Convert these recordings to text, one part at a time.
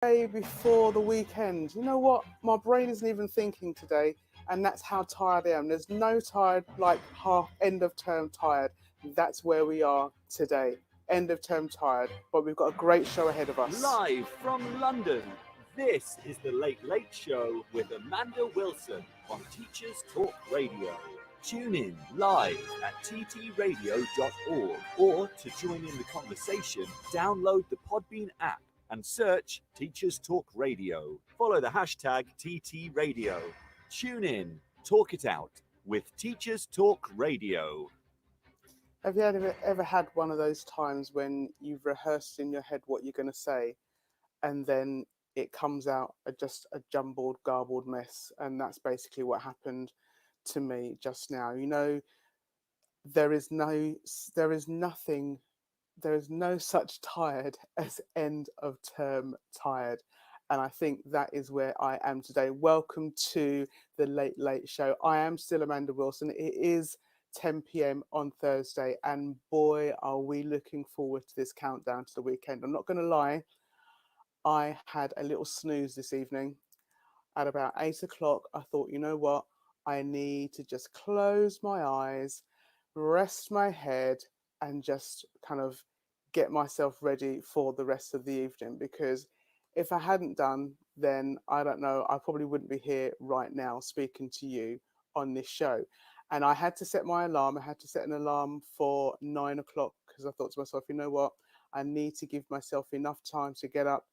Day before the weekend. You know what? My brain isn't even thinking today, and that's how tired I am. There's no tired like half end of term tired. That's where we are today. End of term tired, but we've got a great show ahead of us. Live from London, this is the Late Late Show with Amanda Wilson on Teachers Talk Radio. Tune in live at ttradio.org or to join in the conversation, download the Podbean app and search Teachers Talk Radio. Follow the hashtag TT Radio. Tune in, talk it out with Teachers Talk Radio. Have you ever had one of those times when you've rehearsed in your head what you're going to say, and then it comes out just a jumbled, garbled mess? And that's basically what happened to me just now. There is no, there is nothing, there is no such tired as end of term tired. And I think that is where I am today. Welcome to the Late Late Show. I am still Amanda Wilson. It is 10 p.m. on Thursday, and boy, are we looking forward to this countdown to the weekend. I'm not going to lie, I had a little snooze this evening. At about 8 o'clock, I thought, you know what? I need to just close my eyes, rest my head, and just kind of get myself ready for the rest of the evening. Because if I hadn't done, then I don't know, I probably wouldn't be here right now speaking to you on this show. And I had to set my alarm. I had to set an alarm for 9 o'clock because I thought to myself, you know what? I need to give myself enough time to get up,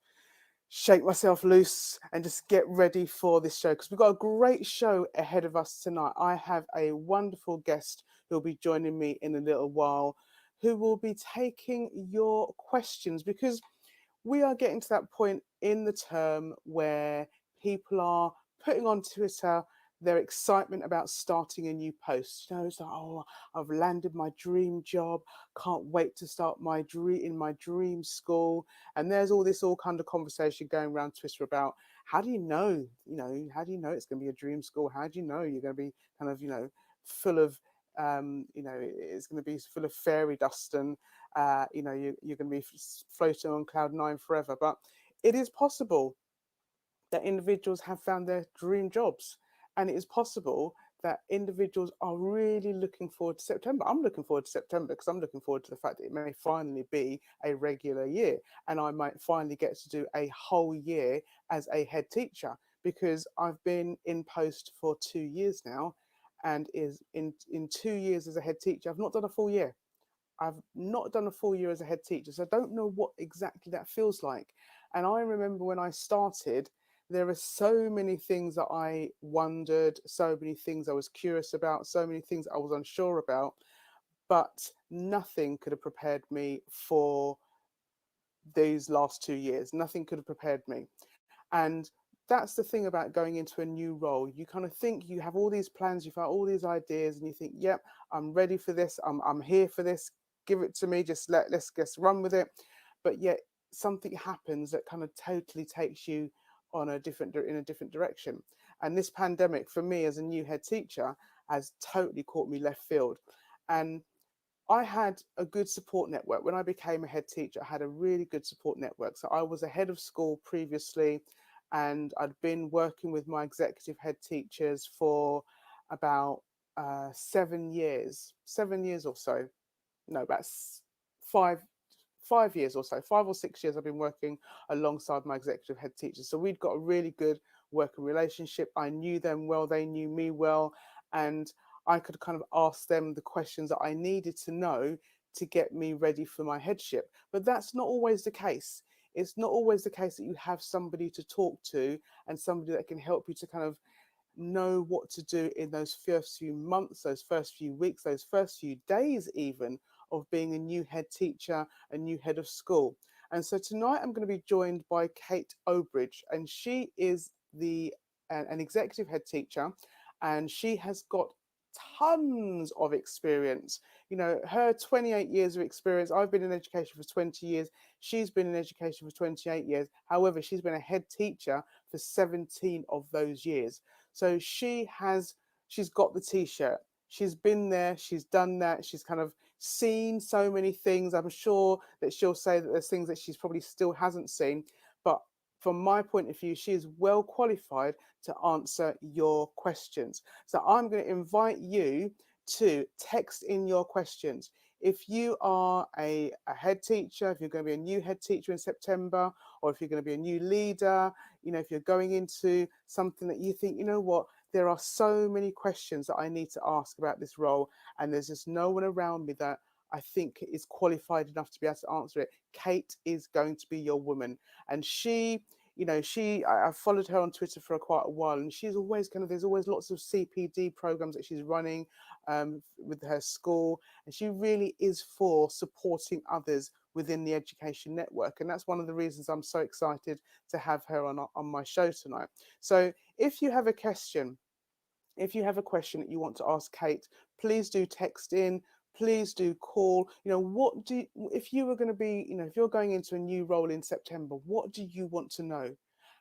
shake myself loose, and just get ready for this show because we've got a great show ahead of us tonight. I have a wonderful guest who'll be joining me in a little while, who will be taking your questions, because we are getting to that point in the term where people are putting on Twitter their excitement about starting a new post. It's like, oh, I've landed my dream job. Can't wait to start my dream in my dream school. And there's all kind of conversation going around Twitter about how do you know, how do you know it's going to be a dream school? How do you know you're going to be kind of, full of, it's going to be full of fairy dust, and you're going to be floating on cloud nine forever. But it is possible that individuals have found their dream jobs, and it is possible that individuals are really looking forward to September. I'm looking forward to September because I'm looking forward to the fact that it may finally be a regular year, and I might finally get to do a whole year as a head teacher, because I've been in post for 2 years now, and is in 2 years as a head teacher, I've not done a full year. I've not done a full year as a head teacher, so I don't know what exactly that feels like. And I remember when I started, there are so many things that I wondered, so many things I was curious about, so many things I was unsure about, but nothing could have prepared me for these last 2 years. Nothing could have prepared me. And that's the thing about going into a new role. You kind of think you have all these plans, you've got all these ideas, and you think, yep, I'm ready for this. I'm here for this. Give it to me. Let's just run with it. But yet something happens that kind of totally takes you on in a different direction. And this pandemic, for me as a new head teacher, has totally caught me left field. And I had a good support network. When I became a head teacher, I had a really good support network. So I was a head of school previously, and I'd been working with my executive head teachers for about 7 years, 7 years or so. No, about 5 years or so, 5 or 6 years. I've been working alongside my executive head teachers. So we'd got a really good working relationship. I knew them well, they knew me well, and I could kind of ask them the questions that I needed to know to get me ready for my headship. But that's not always the case. It's not always the case that you have somebody to talk to and somebody that can help you to kind of know what to do in those first few months, those first few weeks, those first few days, even of being a new head teacher, a new head of school. And so tonight I'm going to be joined by Kate Obridge, and she is an executive head teacher, and she has got tons of experience. Her 28 years of experience. I've been in education for 20 years. She's been in education for 28 years. However, she's been a head teacher for 17 of those years. So she's got the t-shirt. She's been there, she's done that, she's kind of seen so many things. I'm sure that she'll say that there's things that she's probably still hasn't seen, but from my point of view, she is well qualified to answer your questions. So I'm going to invite you to text in your questions. If you are a head teacher, if you're going to be a new head teacher in September, or if you're going to be a new leader, if you're going into something that you think, you know what, there are so many questions that I need to ask about this role, and there's just no one around me that I think is qualified enough to be able to answer it. Kate is going to be your woman. And she, I've followed her on Twitter for quite a while, and she's always there's always lots of CPD programs that she's running with her school. And she really is for supporting others within the education network. And that's one of the reasons I'm so excited to have her on my show tonight. So if you have a question, that you want to ask Kate, please do text in. Please do call. If you were going to be, if you're going into a new role in September, what do you want to know?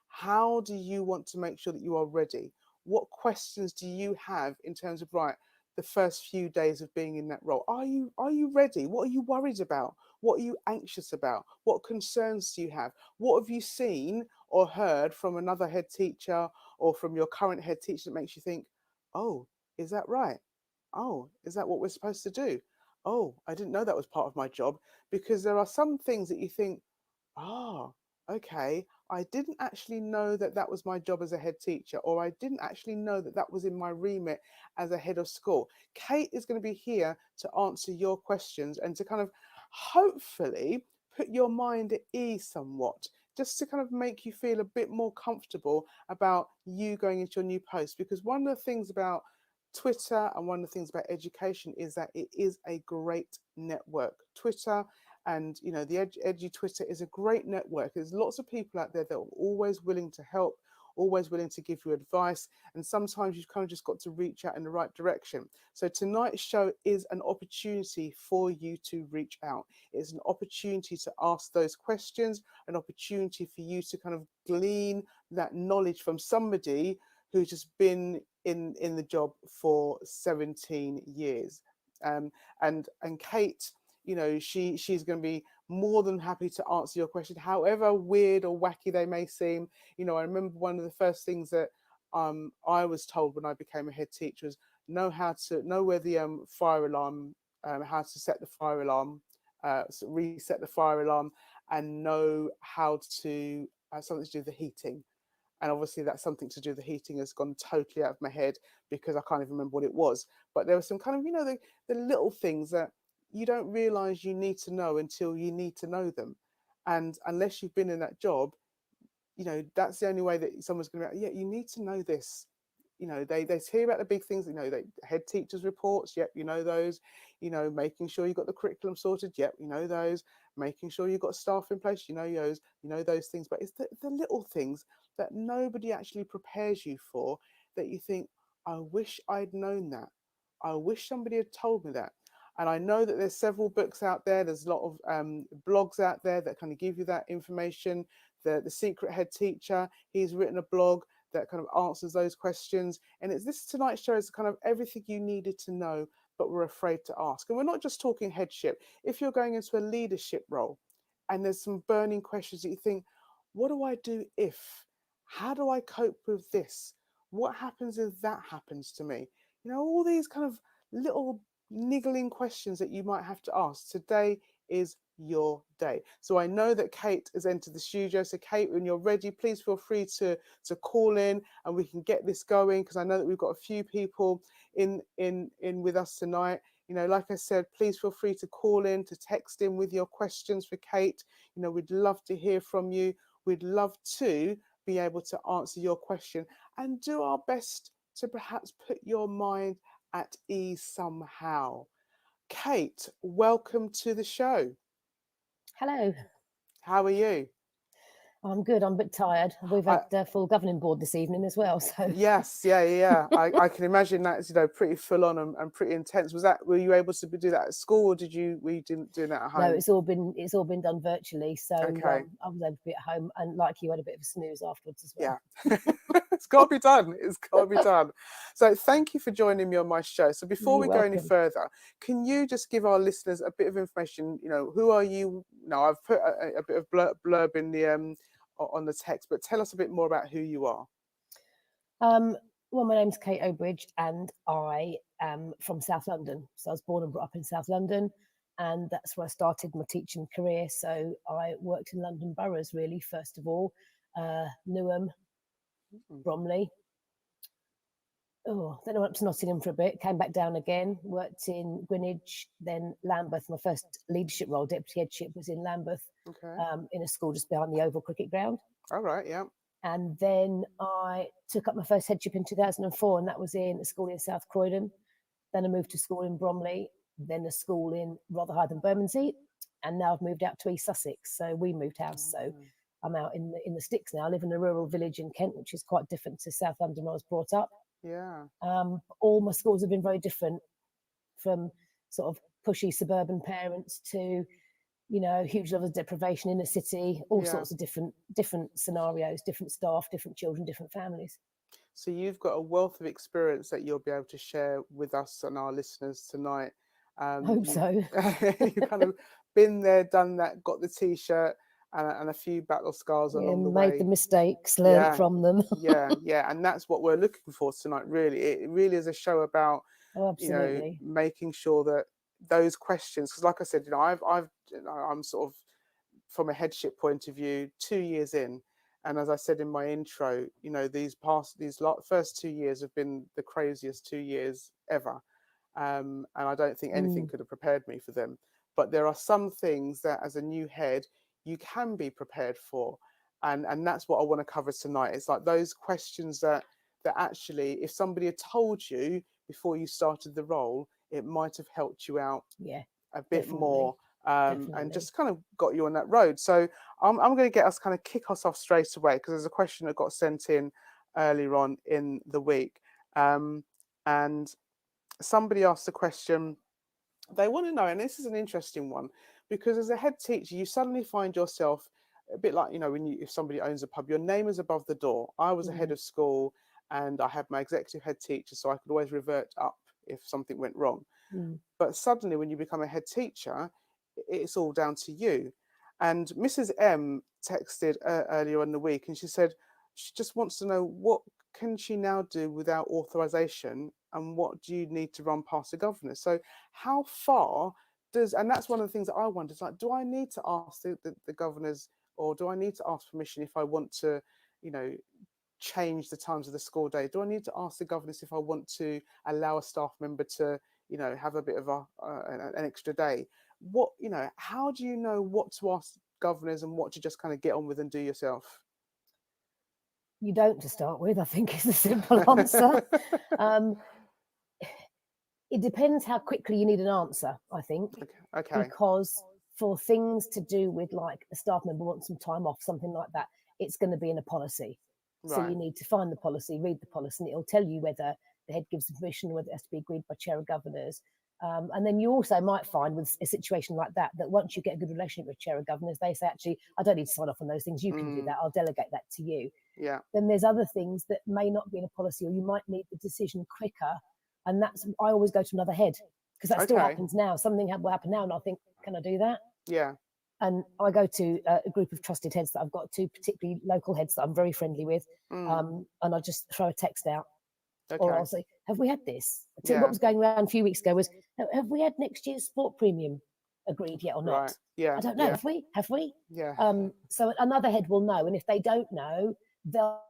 How do you want to make sure that you are ready? What questions do you have in terms of, right, the first few days of being in that role? Are you ready? What are you worried about? What are you anxious about? What concerns do you have? What have you seen or heard from another head teacher or from your current head teacher that makes you think, oh, is that right? Oh, is that what we're supposed to do? Oh, I didn't know that was part of my job. Because there are some things that you think, ah, okay, I didn't actually know that that was my job as a head teacher, or I didn't actually know that that was in my remit as a head of school. Kate is going to be here to answer your questions and to kind of hopefully put your mind at ease somewhat, just to kind of make you feel a bit more comfortable about you going into your new post. Because one of the things about Twitter and one of the things about education is that it is a great network. Twitter and the edgy Twitter is a great network. There's lots of people out there that are always willing to help, always willing to give you advice, and sometimes you've kind of just got to reach out in the right direction. So tonight's show is an opportunity for you to reach out. It's an opportunity to ask those questions, an opportunity for you to kind of glean that knowledge from somebody who's just been in the job for 17 years. And Kate, she's going to be more than happy to answer your question, however weird or wacky they may seem. I remember one of the first things that I was told when I became a head teacher was know where the fire alarm, how to set the fire alarm, reset the fire alarm, and know how to something to do with the heating. And obviously that's something to do with the heating has gone totally out of my head because I can't even remember what it was. But there were some kind of, the little things that you don't realize you need to know until you need to know them. And unless you've been in that job, that's the only way that someone's going to be, yeah, you need to know this. They hear about the big things, they head teachers reports, yep, those, making sure you got the curriculum sorted, yep, those, making sure you've got staff in place, those things. But it's the little things that nobody actually prepares you for, that you think, I wish I'd known that. I wish somebody had told me that. And I know that there's several books out there. There's a lot of blogs out there that kind of give you that information. The Secret Head Teacher, he's written a blog that kind of answers those questions. And it's this tonight's show is kind of everything you needed to know, but we're afraid to ask. And we're not just talking headship. If you're going into a leadership role and there's some burning questions that you think, what do I do if? How do I cope with this? What happens if that happens to me? All these kind of little niggling questions that you might have to ask. Today is your day. So I know that Kate has entered the studio. So Kate, when you're ready, please feel free to call in and we can get this going, because I know that we've got a few people in with us tonight. Like I said, please feel free to call in, to text in with your questions for Kate. We'd love to hear from you. We'd love to be able to answer your question and do our best to perhaps put your mind at ease somehow. Kate, welcome to the show. Hello. How are you? I'm good. I'm a bit tired. We've had full governing board this evening as well. So yes, yeah. I can imagine that's pretty full on and pretty intense. Were you able to do that at school, or were you doing that at home? No, it's all been done virtually. So okay. I was able to be at home, and like you, had a bit of a snooze afterwards as well. Yeah, it's got to be done. It's got to be done. So thank you for joining me on my show. So before we go any further, can you just give our listeners a bit of information? Who are you? No, I've put a bit of blurb in the on the text, but tell us a bit more about who you are. Well, my name's Kate Obridge, and I am from South London. So I was born and brought up in South London, and that's where I started my teaching career. So I worked in London boroughs, really, first of all, Newham, Bromley. Oh, then I went up to Nottingham for a bit, came back down again, worked in Greenwich, then Lambeth. My first leadership role, deputy headship, was in Lambeth, Okay. in a school just behind the Oval Cricket Ground. All right. Yeah. And then I took up my first headship in 2004, and that was in a school in South Croydon. Then I moved to school in Bromley, then a school in Rotherhithe and Bermondsey, and now I've moved out to East Sussex. So we moved house. So I'm out in the sticks now. I live in a rural village in Kent, which is quite different to South London where I was brought up. Yeah. All my schools have been very different, from sort of pushy suburban parents to, you know, huge levels of deprivation in the city, all sorts of different scenarios, different staff, different children, different families. So you've got a wealth of experience that you'll be able to share with us and our listeners tonight. I hope so. You've kind of been there, done that, got the T-shirt and a few battle scars along the way. Made the mistakes, learned from them. Yeah. And that's what we're looking for tonight, really. It really is a show about, you know, making sure that those questions, because like I said, you know, I'm sort of, from a headship point of view, 2 years in. And as I said in my intro, you know, these first 2 years have been the craziest 2 years ever. And I don't think anything could have prepared me for them. But there are some things that as a new head, you can be prepared for. And that's what I want to cover tonight. It's like those questions that actually, if somebody had told you before you started the role, it might have helped you out a bit more. And just kind of got you on that road. So I'm going to get us kind of kick us off straight away, because there's a question that got sent in earlier on in the week. And somebody asked a question they want to know, and this is an interesting one, because as a head teacher, you suddenly find yourself a bit like, you know, if somebody owns a pub, your name is above the door. I was a head of school and I had my executive head teacher, so I could always revert up if something went wrong. But suddenly when you become a head teacher, it's all down to you. And Mrs. M texted earlier in the week, and she said she just wants to know, what can she now do without authorization, and what do you need to run past the governor? So how far and that's one of the things that I wonder, is like, do I need to ask the governors, or do I need to ask permission if I want to, you know, change the times of the school day? Do I need to ask the governors if I want to allow a staff member to, you know, have a bit of an extra day? What, you know, how do you know what to ask governors and what to just kind of get on with and do yourself? You don't, to start with, I think, is the simple answer. It depends how quickly you need an answer, I think. Okay. Because for things to do with, like, a staff member wants some time off, something like that, it's going to be in a policy. So you need to find the policy, read the policy, and it'll tell you whether the head gives permission, whether it has to be agreed by chair of governors. And then you also might find with a situation like that once you get a good relationship with chair of governors, they say, actually, I don't need to sign off on those things. You can do that. I'll delegate that to you. Yeah. Then there's other things that may not be in a policy, or you might need the decision quicker. And that's, I always go to another head, because that still happens now. Something will happen now, and I think, can I do that? Yeah. And I go to a group of trusted heads that I've got, two particularly local heads that I'm very friendly with, and I just throw a text out. Or I'll say, have we had this? What was going around a few weeks ago was, have we had next year's sport premium agreed yet or not? Right. Yeah. I don't know. Yeah. Have we? Yeah. So another head will know. And if they don't know, they'll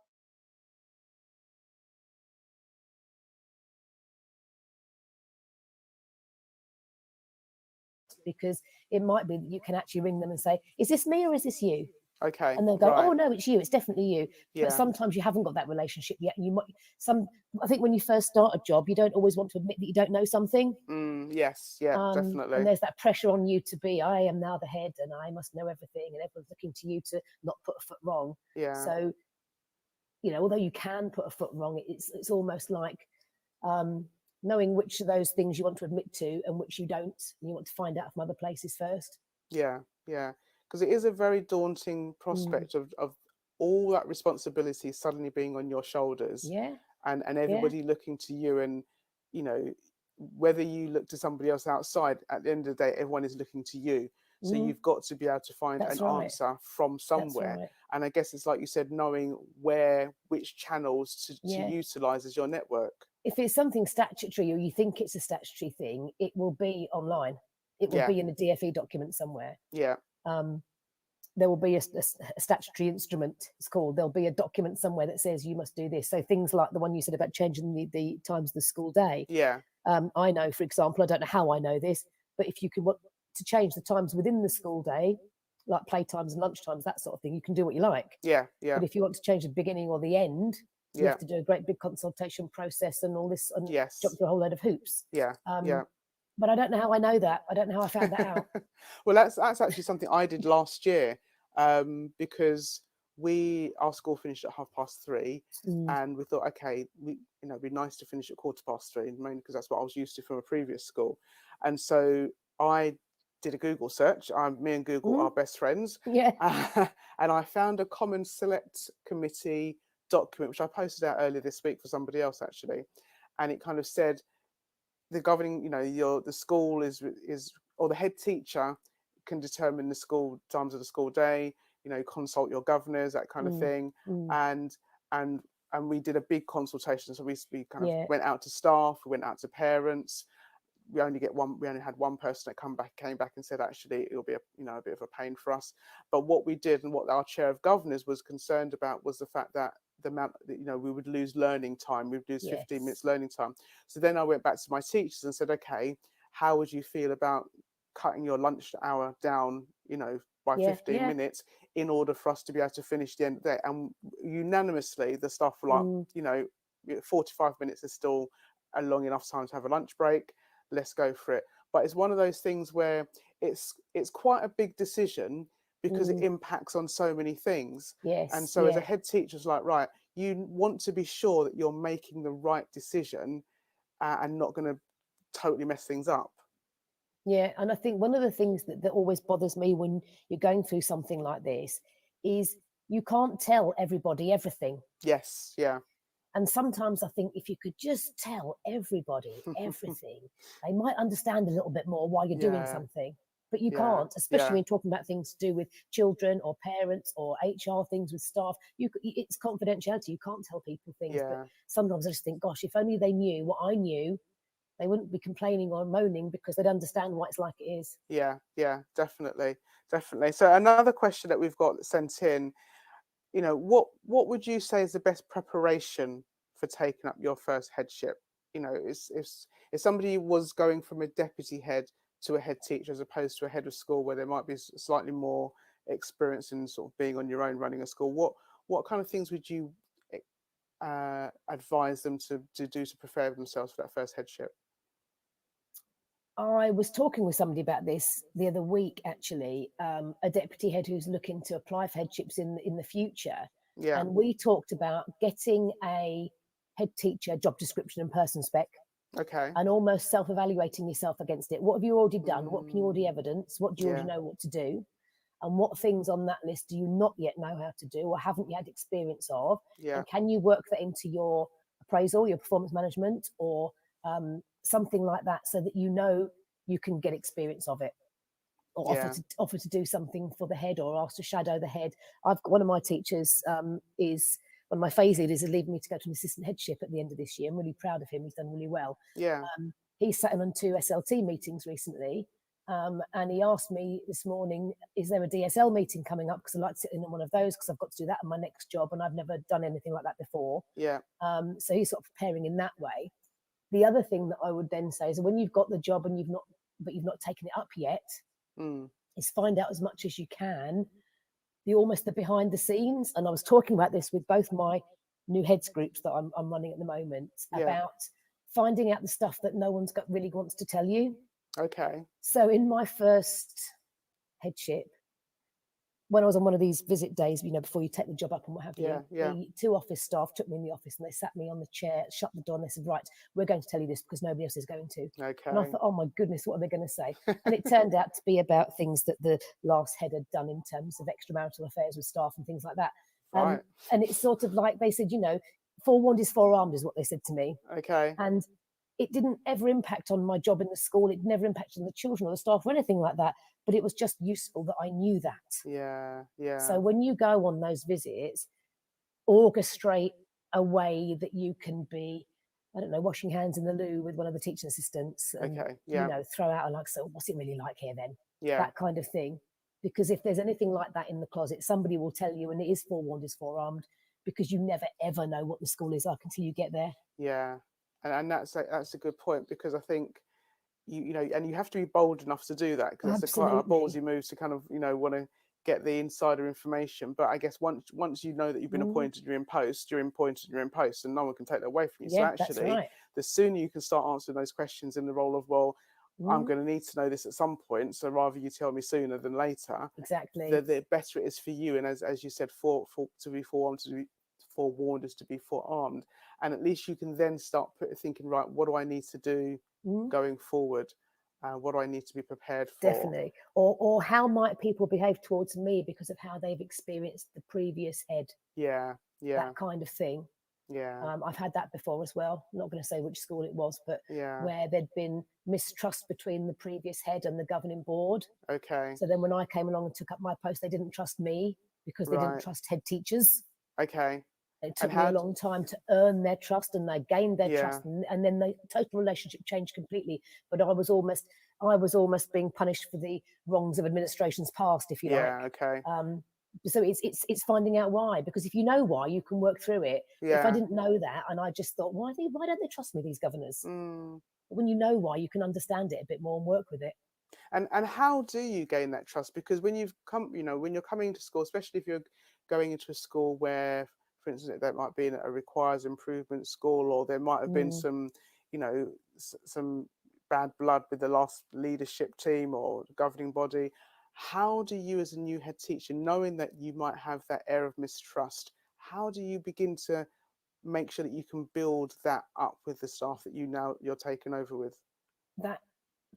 because it might be that you can actually ring them and say, is this me or is this you? Okay. And they'll go, oh no, it's you, it's definitely you. Yeah. But sometimes you haven't got that relationship yet. And I think when you first start a job, you don't always want to admit that you don't know something. Yes, yeah, definitely. And there's that pressure on you to be, I am now the head and I must know everything, and everyone's looking to you to not put a foot wrong. Yeah. So, you know, although you can put a foot wrong, it's almost like knowing which of those things you want to admit to and which you don't, and you want to find out from other places first. Yeah, yeah. Because it is a very daunting prospect of all that responsibility suddenly being on your shoulders. Yeah. And everybody looking to you, and, you know, whether you look to somebody else outside, at the end of the day, everyone is looking to you. So you've got to be able to find That's an right. answer from somewhere. Right. And I guess it's like you said, knowing which channels to utilize as your network. If it's something statutory or you think it's a statutory thing, it will be online. It will be in a DFE document somewhere. Yeah. There will be a statutory instrument, it's called. There'll be a document somewhere that says you must do this. So things like the one you said about changing the times of the school day. Yeah. I know, for example, I don't know how I know this, but if you can want to change the times within the school day, like playtimes and lunchtimes, that sort of thing, you can do what you like. Yeah, yeah. But if you want to change the beginning or the end, you Yeah. have to do a great big consultation process and all this, and Yes. jump through a whole load of hoops. Yeah, yeah. But I don't know how I know that. I don't know how I found that out. Well, that's actually something I did last year, because our school finished at 3:30, and we thought, okay, it'd be nice to finish at 3:15, mainly because that's what I was used to from a previous school. And so I did a Google search. Me and Google are best friends. Yeah. And I found a Common Select Committee document, which I posted out earlier this week for somebody else actually, and it kind of said the governing, the school is or the head teacher can determine the school times of the school day, consult your governors, that kind of thing. And we did a big consultation. So we kind of went out to staff, we went out to parents. We only had one person that came back and said, actually, it'll be a bit of a pain for us. But what we did, and what our chair of governors was concerned about, was the fact that the amount that, we would lose learning time, we'd lose 15 minutes learning time. So then I went back to my teachers and said, okay, how would you feel about cutting your lunch hour down, by 15 minutes in order for us to be able to finish the end of the day? And unanimously, the staff were like, 45 minutes is still a long enough time to have a lunch break. Let's go for it. But it's one of those things where it's quite a big decision, because it impacts on so many things. Yes. And so as a head teacher, it's like, right, you want to be sure that you're making the right decision and not going to totally mess things up. Yeah, and I think one of the things that always bothers me when you're going through something like this is you can't tell everybody everything. Yes, yeah. And sometimes I think if you could just tell everybody everything, they might understand a little bit more why you're doing something. But you can't, especially when talking about things to do with children or parents or HR things with staff. It's confidentiality. You can't tell people things. But sometimes I just think, gosh, if only they knew what I knew, they wouldn't be complaining or moaning, because they'd understand why it's like it is. Yeah, definitely. So another question that we've got sent in, what would you say is the best preparation for taking up your first headship? If somebody was going from a deputy head to a head teacher as opposed to a head of school, where there might be slightly more experience in sort of being on your own running a school, what kind of things would you advise them to do to prepare themselves for that first headship? I was talking with somebody about this the other week, actually, a deputy head who's looking to apply for headships in the future. Yeah. And we talked about getting a head teacher job description and person spec. Okay. And almost self-evaluating yourself against it. What have you already done? What can you already evidence? What do you already know what to do? And what things on that list do you not yet know how to do or haven't yet had experience of? Yeah. And can you work that into your appraisal, your performance management, or something like that, so that you can get experience of it, or offer to do something for the head, or ask to shadow the head. I've got one of my teachers is one of my phase leaders is leaving me to go to an assistant headship at the end of this year. I'm really proud of him. He's done really well. Yeah. He's sat in on 2 SLT meetings recently. And he asked me this morning, is there a DSL meeting coming up? Because I'd like to sit in on one of those, because I've got to do that in my next job, and I've never done anything like that before. Yeah. So he's sort of preparing in that way. The other thing that I would then say is, when you've got the job and you've not taken it up yet, is find out as much as you can, the behind the scenes. And I was talking about this with both my new heads groups that I'm running at the moment, about finding out the stuff that no one's really wants to tell you. Okay. So in my first headship, when I was on one of these visit days, before you take the job up and what have you, the 2 office staff took me in the office and they sat me on the chair, shut the door, and they said, right, we're going to tell you this because nobody else is going to. Okay. And I thought, oh my goodness, what are they going to say? And it turned out to be about things that the last head had done in terms of extramarital affairs with staff and things like that. Right. And it's sort of like, they said, forewarned is forearmed, is what they said to me. Okay. And it didn't ever impact on my job in the school. It never impacted on the children or the staff or anything like that. But it was just useful that I knew that. Yeah, yeah. So when you go on those visits, orchestrate a way that you can be, I don't know, washing hands in the loo with one of the teaching assistants and, Okay, yeah, throw out like, so what's it really like here then? yeah, That kind of thing. Because if there's anything like that in the closet, somebody will tell you, and it is forewarned is forearmed, because you never ever know what the school is like until you get there. yeah. And that's a good point, because I think you know, and you have to be bold enough to do that, because that's quite a Absolutely. ballsy move to kind of, you know, want to get the insider information. But I guess once you know that you've been appointed, you're in post, you're appointed, you're in post, and no one can take that away from you. So Yeah, that's actually, right. the sooner you can start answering those questions in the role of, well, I'm Mm, going to need to know this at some point, so rather you tell me sooner than later, exactly. the better it is for you. And as you said, for to be forearmed, to be forewarned is to be forearmed, and at least you can then start thinking, right, what do I need to do Mm, going forward? What do I need to be prepared for? definitely. Or how might people behave towards me because of how they've experienced the previous head? Yeah, yeah, That kind of thing. yeah, I've had that before as well. I'm not going to say which school it was, but yeah. where there'd been mistrust between the previous head and the governing board. Okay, So then when I came along and took up my post, they didn't trust me because they didn't right. trust head teachers. Okay, It and took me a how? long time to earn their trust, and they gained their Yeah, trust, and then the total relationship changed completely. But I was almost being punished for the wrongs of administration's past, if you yeah. like. Okay, Um, so it's finding out why, because if you know why, you can work through it. But if I yeah. didn't know that, and I just thought, why don't they trust me, these governors? Mm. But when you know why, you can understand it a bit more and work with it. And how do you gain that trust? Because when you've come, you know, when you're coming into school, especially if you're going into a school where, for instance, that might be a requires improvement school, or there might have been Mm, some, you know, some bad blood with the last leadership team or governing body. How do you, as a new head teacher, knowing that you might have that air of mistrust, how do you begin to make sure that you can build that up with the staff that you're taking over with? that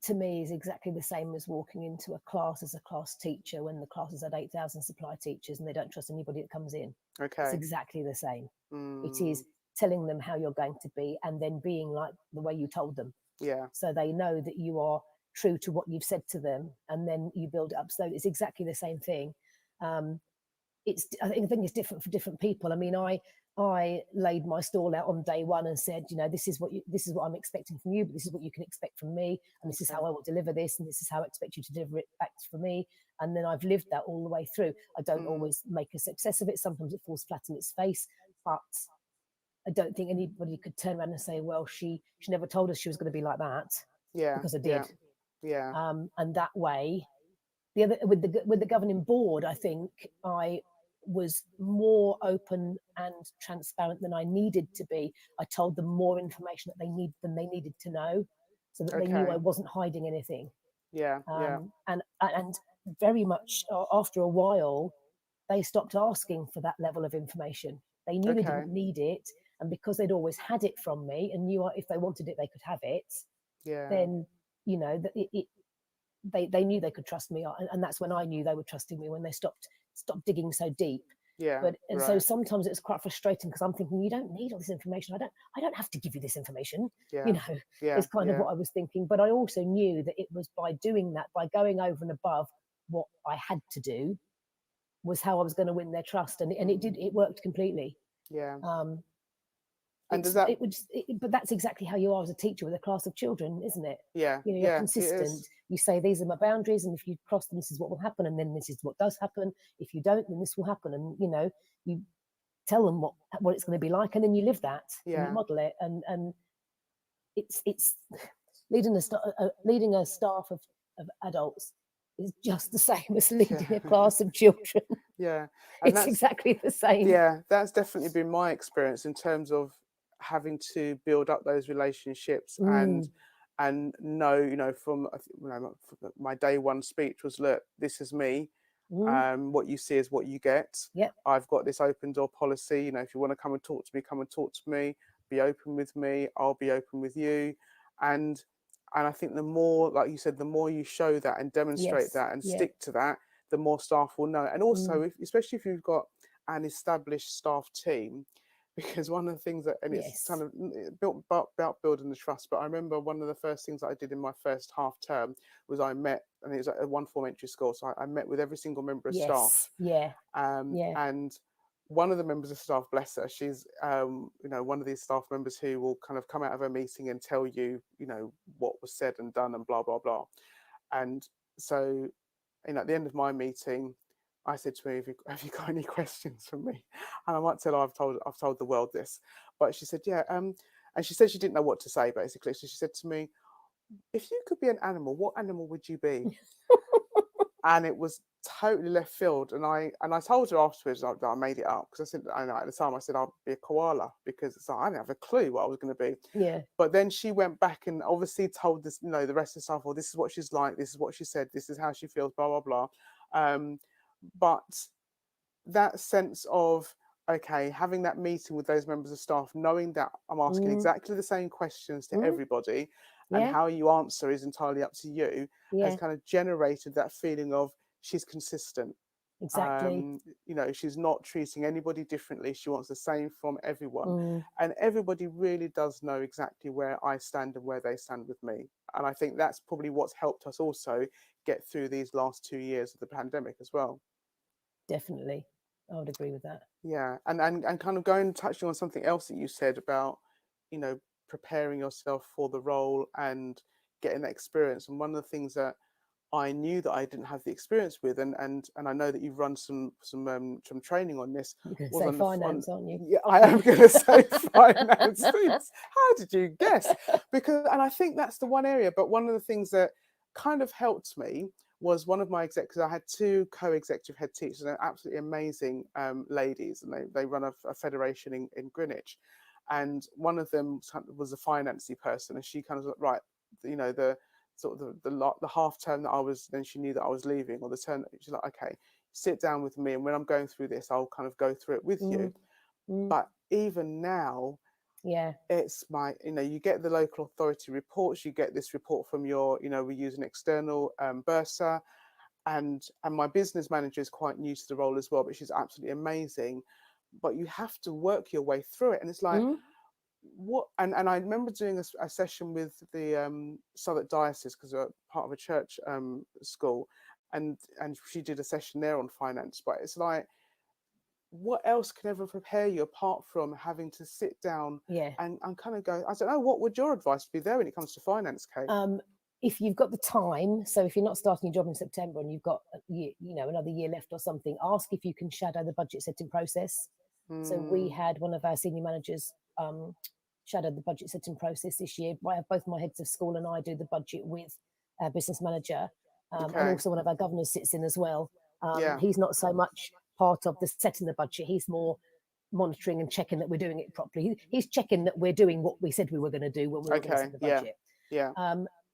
to me is exactly the same as walking into a class as a class teacher when the class has had 8,000 supply teachers and they don't trust anybody that comes in. It's Okay. exactly the same. It Mm, is telling them how you're going to be and then being like the way you told them. yeah. So they know that you are true to what you've said to them, and then you build it up slowly. It's exactly the same thing. Um, I think it's different for different people. I mean, I laid my stall out on day one and said, this is what I'm expecting from you, but this is what you can expect from me, and this is how Okay. I will deliver this, and this is how I expect you to deliver it back for me. And then I've lived that all the way through. I don't Mm, always make a success of it. Sometimes it falls flat in its face, but I don't think anybody could turn around and say, well, she never told us she was going to be like that, yeah. because I Yeah. did. Yeah. And that way, with the governing board, I think I was more open and transparent than I needed to be. I told them more information than they needed to know, so that they knew I Okay. wasn't hiding anything. Yeah. Yeah. And very much after a while, they stopped asking for that level of information. They knew they Okay. didn't need it, and because they'd always had it from me and knew if they wanted it, they could have it. Yeah. Then that they knew they could trust me, and that's when I knew they were trusting me, when they stopped digging so deep. Yeah. But and so Right. sometimes it's quite frustrating because I'm thinking, you don't need all this information. I don't have to give you this information. You Yeah. know, Yeah. is kind of Yeah. what I was thinking. But I also knew that it was by doing that, by going over and above what I had to do, was how I was going to win their trust, and it did. Mm, It worked completely. yeah. Um, And does that? but that's exactly how you are as a teacher with a class of children, isn't it? Yeah. You're Yeah. It consistent. is. You say these are my boundaries, and if you cross them, this is what will happen, and then this is what does happen. If you don't, then this will happen, and you tell them what it's going to be like, and then you live that and you Yeah. model it, and it's leading a staff of adults is just the same as leading a Yeah. class of children. Yeah. And It's that's exactly the same. yeah. That's definitely been my experience in terms of having to build up those relationships, and Mm, know, from my day one speech was, look, this is me. mm, What you see is what you get. yep. I've got this open door policy. If you want to come and talk to me, come and talk to me. Be open with me. I'll be open with you. And I think the more, like you said, the more you show that and demonstrate Yes. that and Yeah. stick to that, the more staff will know. And also, Mm, especially if you've got an established staff team, because one of the things that, and it's kind Yes. of built about building the trust. But I remember one of the first things that I did in my first half term was I met, and it was at a one form entry school, so I met with every single member of staff, Yes. Yeah. Yeah. and one of the members of staff, bless her, she's one of these staff members who will kind of come out of a meeting and tell you, what was said and done and blah blah blah. And so, at the end of my meeting, I said to her, have you got any questions for me? And I might tell her I've told the world this, but she said, yeah. And she said she didn't know what to say, basically. So she said to me, if you could be an animal, what animal would you be? And it was totally left field. And I told her afterwards that I made it up, because I said, I know at the time I said I'll be a koala, because it's like, I didn't have a clue what I was going to be. Yeah. But then she went back and obviously told this, the rest of the staff, well, this is what she's like, this is what she said, this is how she feels, blah blah blah. But that sense of, okay, having that meeting with those members of staff, knowing that I'm asking exactly the same questions to everybody, and Yeah. how you answer is entirely up to you, has Yeah. kind of generated that feeling of she's consistent. Exactly. She's not treating anybody differently. She wants the same from everyone. And everybody really does know exactly where I stand and where they stand with me. And I think that's probably what's helped us also get through these last 2 years of the pandemic as well. Definitely. I would agree with that. Yeah. And kind of touching on something else that you said about, preparing yourself for the role and getting that experience. And one of the things that I knew that I didn't have the experience with, and I know that you've run some training on this. You're going to Was say on finance, aren't you? Yeah, I am going to say finance. How did you guess? Because, and I think that's the one area. But one of the things that kind of helped me was one of my execs. I had two co-executive head teachers, and they're absolutely amazing ladies, and they run a federation in Greenwich. And one of them was a financy person, and she kind of was like, right, the sort of the half term that I was, then she knew that I was leaving, or the term, she's like, okay, sit down with me, and when I'm going through this, I'll kind of go through it with you. But even now, yeah, it's you get the local authority reports, you get this report from your, we use an external bursar, and my business manager is quite new to the role as well, but she's absolutely amazing. But you have to work your way through it, and it's like, what? And I remember doing a session with the Southwark Diocese, because we're part of a church school, and she did a session there on finance. But it's like, what else can ever prepare you apart from having to sit down yeah. and kind of go, I don't know, what would your advice be there when it comes to finance, Kate? If you've got the time, so if you're not starting your job in September and you've got another year left or something, ask if you can shadow the budget setting process. So we had one of our senior managers shadow the budget setting process this year. Both my heads of school and I do the budget with our business manager, and also one of our governors sits in as well. He's not so much part of the setting the budget; he's more monitoring and checking that we're doing it properly. He's checking that we're doing what we said we were going to do when we were going to set the budget. Yeah.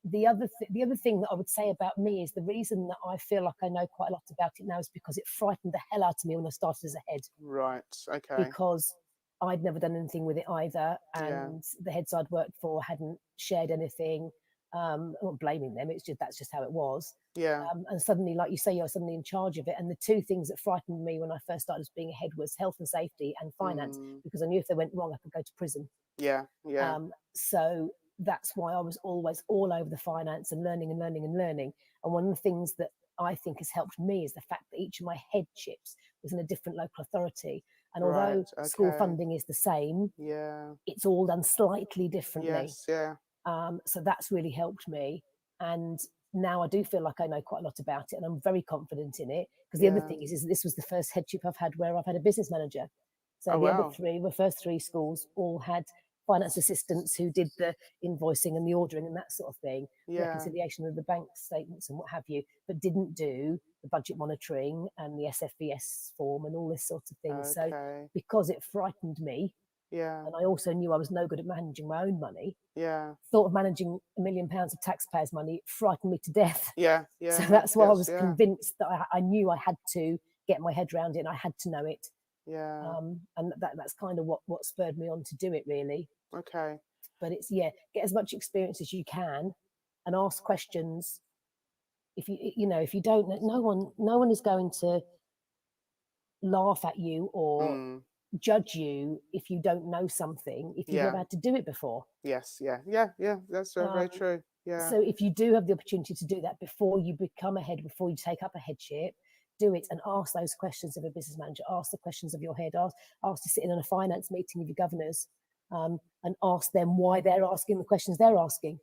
The other thing that I would say about me is the reason that I feel like I know quite a lot about it now is because it frightened the hell out of me when I started as a head. Right. Okay. Because I'd never done anything with it either, and the heads I'd worked for hadn't shared anything. I'm not blaming them; that's just how it was. Yeah. And suddenly, like you say, you're suddenly in charge of it. And the two things that frightened me when I first started as being a head was health and safety and finance, because I knew if they went wrong, I could go to prison. Yeah. Yeah. So that's why I was always all over the finance and learning. And one of the things that I think has helped me is the fact that each of my headships was in a different local authority. And although school funding is the same, it's all done slightly differently. Yes, yeah. So that's really helped me. And now I do feel like I know quite a lot about it, and I'm very confident in it. Because the other thing is this was the first headship I've had where I've had a business manager. So the first three schools all had finance assistants who did the invoicing and the ordering and that sort of thing, reconciliation of the bank statements and what have you, but didn't do the budget monitoring and the SFVS form and all this sort of thing. So because it frightened me, and I also knew I was no good at managing my own money, thought of managing £1 million of taxpayers' money frightened me to death. So that's why I was convinced that I knew I had to get my head around it and I had to know it. And that's kind of what spurred me on to do it, really. Okay. But it's get as much experience as you can and ask questions. If you don't, no one is going to laugh at you or judge you if you don't know something, if you've never had to do it before. Yes, yeah. That's very, very true. Yeah. So if you do have the opportunity to do that before you become a head, before you take up a headship, do it and ask those questions of a business manager, ask the questions of your head, ask to sit in on a finance meeting with your governors, and ask them why they're asking the questions they're asking.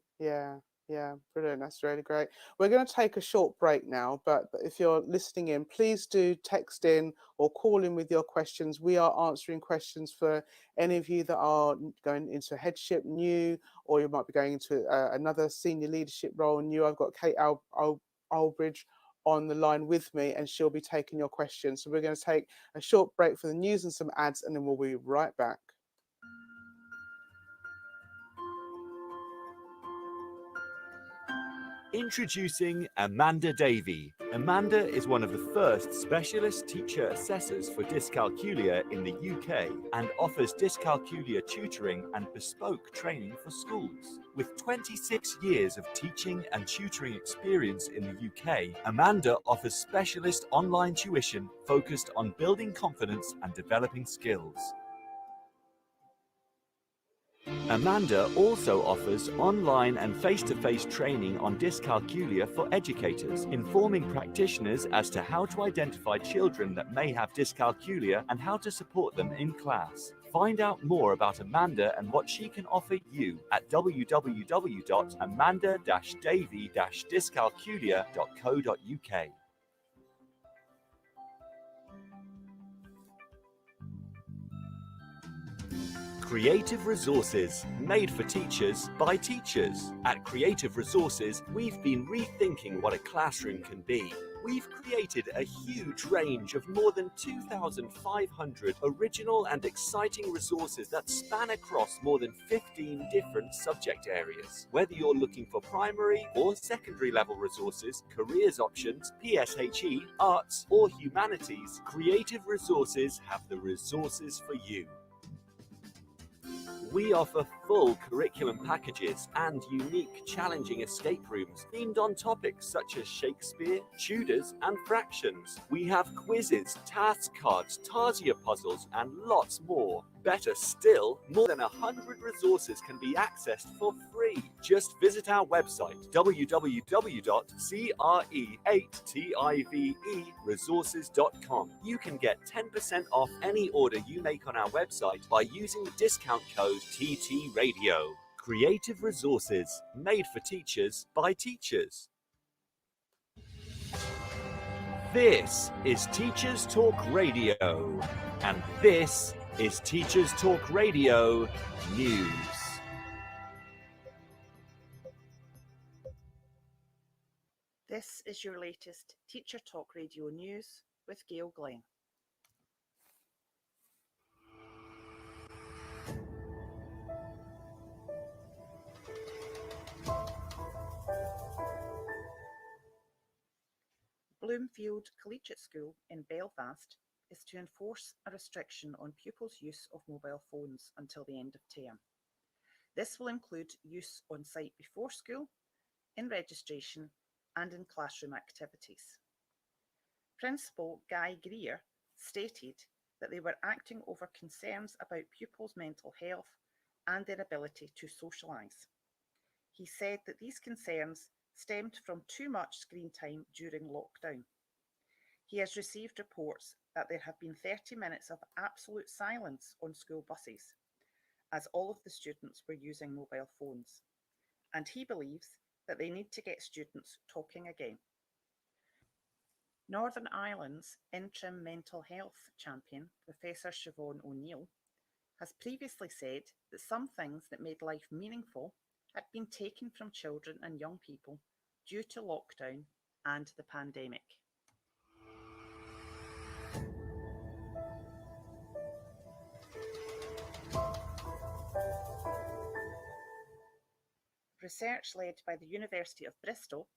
Yeah, brilliant. That's really great. We're going to take a short break now, but if you're listening in, please do text in or call in with your questions. We are answering questions for any of you that are going into headship new, or you might be going into another senior leadership role new. I've got Kate Obridge on the line with me, and she'll be taking your questions. So we're going to take a short break for the news and some ads, and then we'll be right back. Introducing Amanda Davey. Amanda is one of the first specialist teacher assessors for dyscalculia in the UK and offers dyscalculia tutoring and bespoke training for schools. With 26 years of teaching and tutoring experience in the UK, Amanda offers specialist online tuition focused on building confidence and developing skills. Amanda also offers online and face-to-face training on dyscalculia for educators, informing practitioners as to how to identify children that may have dyscalculia and how to support them in class. Find out more about Amanda and what she can offer you at www.amanda-davey-dyscalculia.co.uk. Creative Resources, made for teachers by teachers. At Creative Resources, we've been rethinking what a classroom can be. We've created a huge range of more than 2,500 original and exciting resources that span across more than 15 different subject areas. Whether you're looking for primary or secondary level resources, careers options, PSHE, arts or humanities, Creative Resources have the resources for you. We offer full curriculum packages and unique, challenging escape rooms themed on topics such as Shakespeare, Tudors, and fractions. We have quizzes, task cards, Tarsier puzzles, and lots more. Better still, more than 100 resources can be accessed for free. Just visit our website, www.cre8tiveresources.com. You can get 10% off any order you make on our website by using the discount code TTRadio. Creative Resources, made for teachers by teachers. This is Teachers Talk Radio, and this is Teachers Talk Radio News. This is your latest Teacher Talk Radio News with Gail Glenn. Bloomfield Collegiate School in Belfast is to enforce a restriction on pupils' use of mobile phones until the end of term. This will include use on site before school, in registration, and in classroom activities. Principal Guy Greer stated that they were acting over concerns about pupils' mental health and their ability to socialise. He said that these concerns stemmed from too much screen time during lockdown. He has received reports that there have been 30 minutes of absolute silence on school buses, as all of the students were using mobile phones, and he believes that they need to get students talking again. Northern Ireland's interim mental health champion, Professor Siobhan O'Neill, has previously said that some things that made life meaningful had been taken from children and young people due to lockdown and the pandemic. Research led by the University of Bristol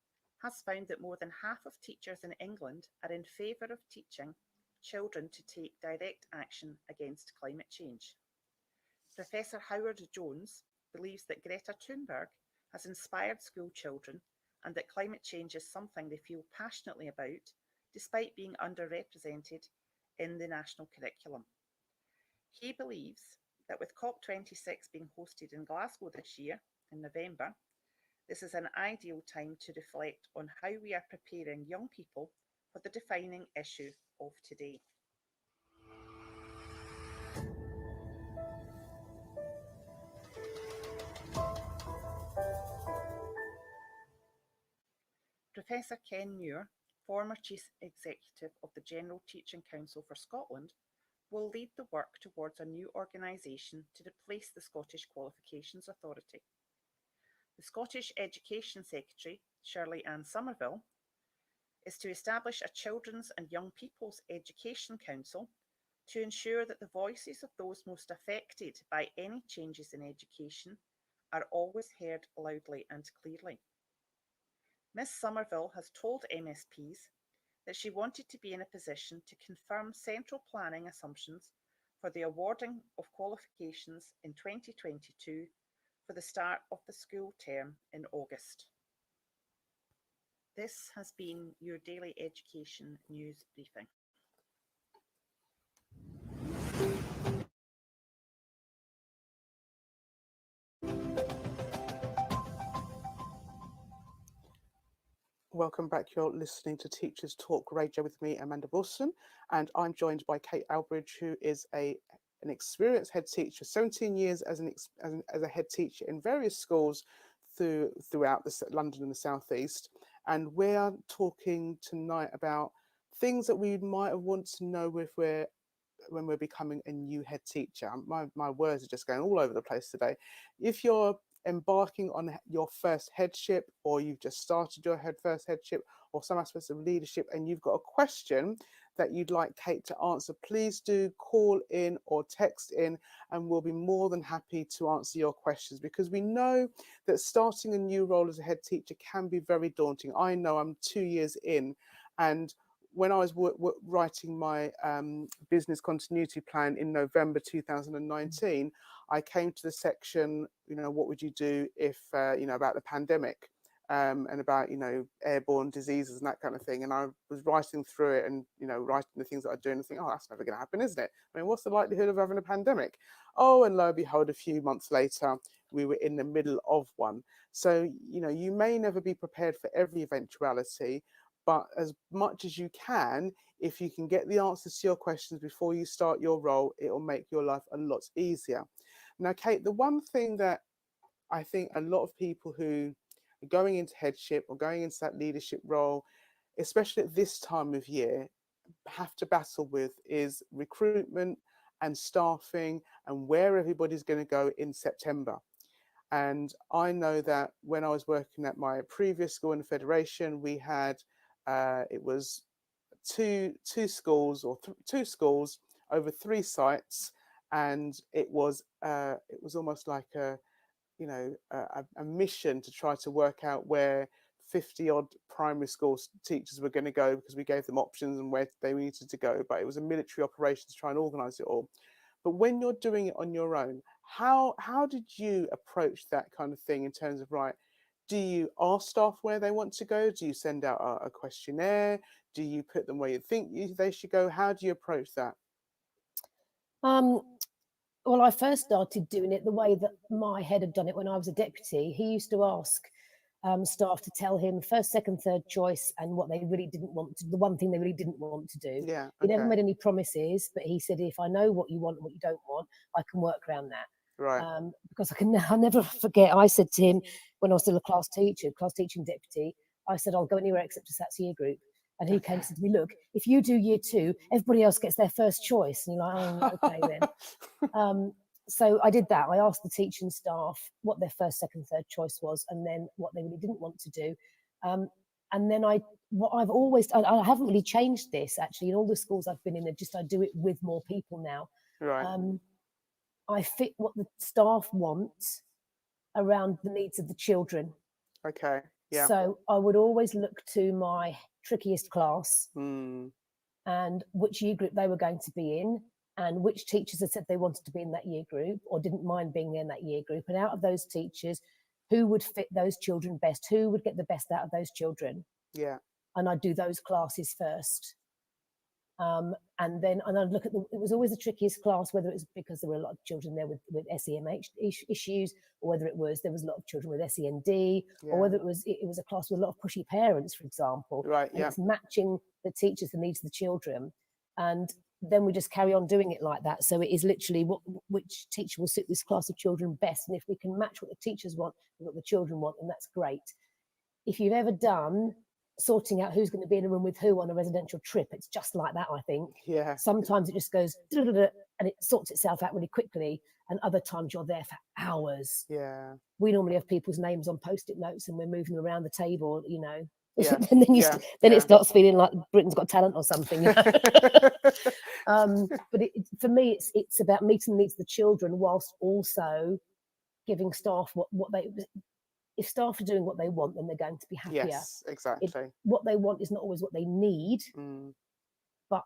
has found that more than half of teachers in England are in favour of teaching children to take direct action against climate change. Professor Howard Jones believes that Greta Thunberg has inspired school children and that climate change is something they feel passionately about, despite being underrepresented in the national curriculum. He believes that with COP26 being hosted in Glasgow this year, in November, this is an ideal time to reflect on how we are preparing young people for the defining issue of today. Professor Ken Muir, former Chief Executive of the General Teaching Council for Scotland, will lead the work towards a new organisation to replace the Scottish Qualifications Authority. The Scottish Education Secretary, Shirley Ann Somerville, is to establish a Children's and Young People's Education Council to ensure that the voices of those most affected by any changes in education are always heard loudly and clearly. Ms Somerville has told MSPs that she wanted to be in a position to confirm central planning assumptions for the awarding of qualifications in 2022 for the start of the school term in August. This has been your daily education news briefing. Welcome back. You're listening to Teachers Talk Radio with me, Amanda Wilson, and I'm joined by Kate Obridge, who is an experienced head teacher, 17 years as a head teacher in various schools throughout London and the South East. And we're talking tonight about things that we might have wanted to know when we're becoming a new head teacher. My words are just going all over the place today. If you're embarking on your first headship, or you've just started your first headship, or some aspects of leadership, and you've got a question that you'd like Kate to answer, please do call in or text in, and we'll be more than happy to answer your questions, because we know that starting a new role as a head teacher can be very daunting. I know I'm 2 years in, and when I was writing my business continuity plan in November 2019, I came to the section, what would you do if, about the pandemic and about, airborne diseases and that kind of thing. And I was writing through it and, writing the things that I do and think, oh, that's never going to happen, isn't it? I mean, what's the likelihood of having a pandemic? Oh, and lo and behold, a few months later, we were in the middle of one. So, you may never be prepared for every eventuality, but as much as you can, if you can get the answers to your questions before you start your role, it will make your life a lot easier. Now, Kate, the one thing that I think a lot of people who are going into headship or going into that leadership role, especially at this time of year, have to battle with is recruitment and staffing and where everybody's going to go in September. And I know that when I was working at my previous school in the Federation, we had it was two schools over 3 sites, and it was almost like a mission to try to work out where 50 odd primary school teachers were going to go, because we gave them options and where they needed to go. But it was a military operation to try and organise it all. But when you're doing it on your own, how did you approach that kind of thing in terms of, right, do you ask staff where they want to go? Do you send out a questionnaire? Do you put them where you think they should go? How do you approach that? Well, I first started doing it the way that my head had done it when I was a deputy. He used to ask staff to tell him first, second, third choice and what they really didn't want to, the one thing they really didn't want to do. Yeah, He never made any promises, but he said, if I know what you want and what you don't want, I can work around that. Right. Because I'll never forget, I said to him when I was still a class teaching deputy, I said, I'll go anywhere except to SATS year group. And he came and said to me, look, if you do year 2, everybody else gets their first choice. And you're like, oh, okay then. So I did that. I asked the teaching staff what their first, second, third choice was, and then what they really didn't want to do. And then I haven't really changed this actually in all the schools I've been in. I do it with more people now. Right. I fit what the staff want around the needs of the children. Okay. Yeah. So I would always look to my trickiest class and which year group they were going to be in, and which teachers had said they wanted to be in that year group or didn't mind being in that year group. And out of those teachers, who would fit those children best? Who would get the best out of those children? Yeah. And I'd do those classes first. And then I'd look at it was always the trickiest class, whether it was because there were a lot of children there with SEMH issues, or whether there was a lot of children with SEND, or whether it was a class with a lot of pushy parents, for example. Right. And it's matching the teachers, the needs of the children. And then we just carry on doing it like that. So it is literally which teacher will suit this class of children best. And if we can match what the teachers want and what the children want, then that's great. If you've ever done sorting out who's going to be in a room with who on a residential trip, it's just like that, I think. Yeah. Sometimes it just goes and it sorts itself out really quickly, and other times you're there for hours. Yeah. We normally have people's names on post-it notes and we're moving them around the table, you know. Yeah. And then it starts feeling like Britain's Got Talent or something. You know? But for me, it's about meeting the needs of the children whilst also giving staff what they. If staff are doing what they want, then they're going to be happier. Yes, exactly. What they want is not always what they need. But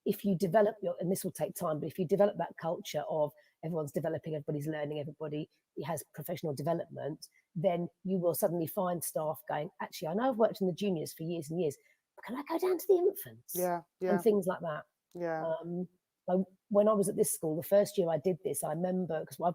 if you develop and this will take time, but if you develop that culture of everyone's developing, everybody's learning, everybody has professional development, then you will suddenly find staff going, actually, I know I've worked in the juniors for years and years, but can I go down to the infants? Yeah. And things like that. Yeah. When I was at this school, the first year I did this, I remember, because